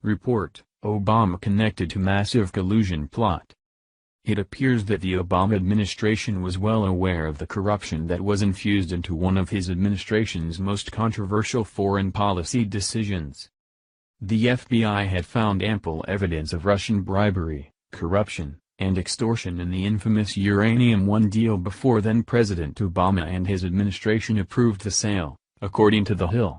Report: Obama connected to massive collusion plot. It appears that the Obama administration was well aware of the corruption that was infused into one of his administration's most controversial foreign policy decisions. The FBI had found ample evidence of Russian bribery, corruption, and extortion in the infamous Uranium One deal before then-President Obama and his administration approved the sale, according to The Hill.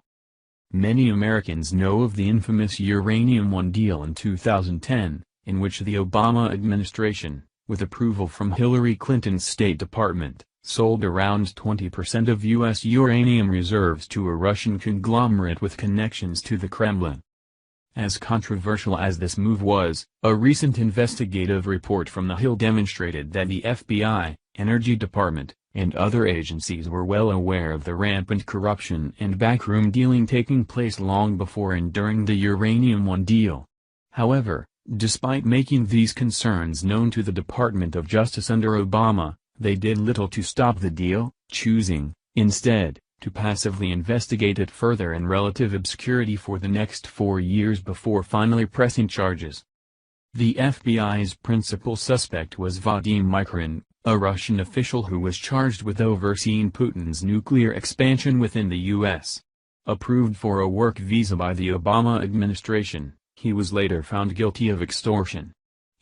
Many Americans know of the infamous Uranium One deal in 2010, in which the Obama administration, with approval from Hillary Clinton's State Department, sold around 20% of U.S. uranium reserves to a Russian conglomerate with connections to the Kremlin. As controversial as this move was, a recent investigative report from The Hill demonstrated that the FBI, Energy Department, and other agencies were well aware of the rampant corruption and backroom dealing taking place long before and during the Uranium One deal. However, despite making these concerns known to the Department of Justice under Obama, they did little to stop the deal, choosing, instead, to passively investigate it further in relative obscurity for the next 4 years before finally pressing charges. The FBI's principal suspect was Vadim Mikharin, a Russian official who was charged with overseeing Putin's nuclear expansion within the U.S. Approved for a work visa by the Obama administration, he was later found guilty of extortion.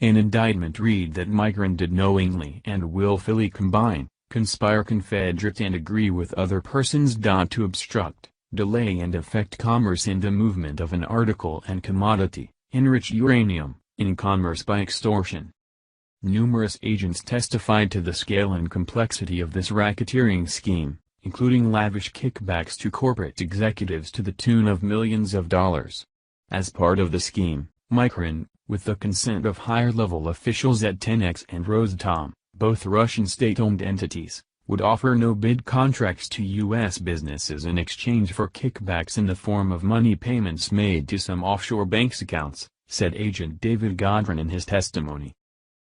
An indictment read that Mikharin did knowingly and willfully combine, conspire, confederate and agree with other persons to obstruct, delay and affect commerce in the movement of an article and commodity, enriched uranium, in commerce by extortion. Numerous agents testified to the scale and complexity of this racketeering scheme, including lavish kickbacks to corporate executives to the tune of millions of dollars. As part of the scheme, Mikharin, with the consent of higher-level officials at 10X and Rosatom, both Russian state-owned entities, would offer no-bid contracts to U.S. businesses in exchange for kickbacks in the form of money payments made to some offshore banks' accounts, said Agent David Godron in his testimony.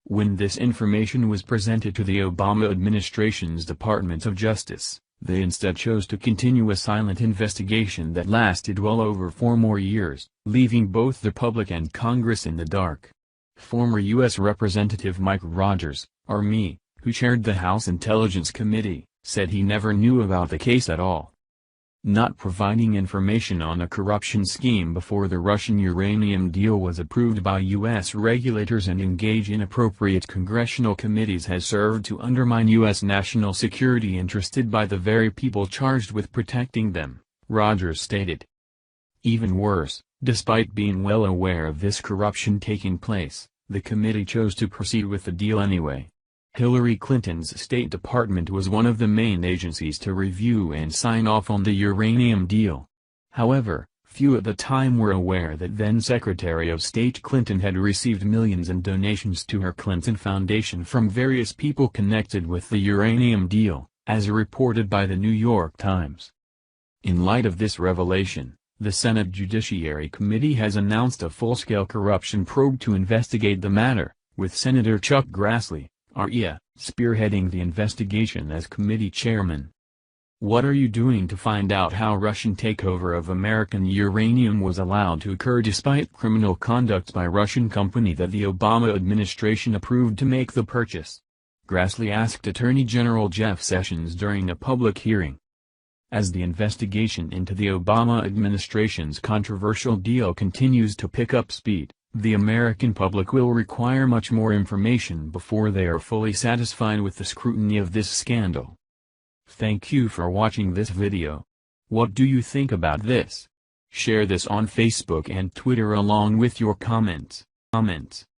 When this information was presented to the Obama administration's Department of Justice, they instead chose to continue a silent investigation that lasted well over 4 more years, leaving both the public and Congress in the dark. Former U.S. Representative Mike Rogers, RME, who chaired the House Intelligence Committee, said he never knew about the case at all. Not providing information on a corruption scheme before the Russian uranium deal was approved by U.S. regulators and engage in appropriate congressional committees has served to undermine U.S. national security entrusted by the very people charged with protecting them, Rogers stated. Even worse, despite being well aware of this corruption taking place, the committee chose to proceed with the deal anyway. Hillary Clinton's State Department was one of the main agencies to review and sign off on the uranium deal. However, few at the time were aware that then-Secretary of State Clinton had received millions in donations to her Clinton Foundation from various people connected with the uranium deal, as reported by the New York Times. In light of this revelation, the Senate Judiciary Committee has announced a full-scale corruption probe to investigate the matter, with Senator Chuck Grassley, REA, spearheading the investigation as committee chairman. What are you doing to find out how Russian takeover of American uranium was allowed to occur despite criminal conduct by Russian company that the Obama administration approved to make the purchase? Grassley asked Attorney General Jeff Sessions during a public hearing. As the investigation into the Obama administration's controversial deal continues to pick up speed, the American public will require much more information before they are fully satisfied with the scrutiny of this scandal. Thank you for watching this video. What do you think about this? Share this on Facebook and Twitter along with your comments.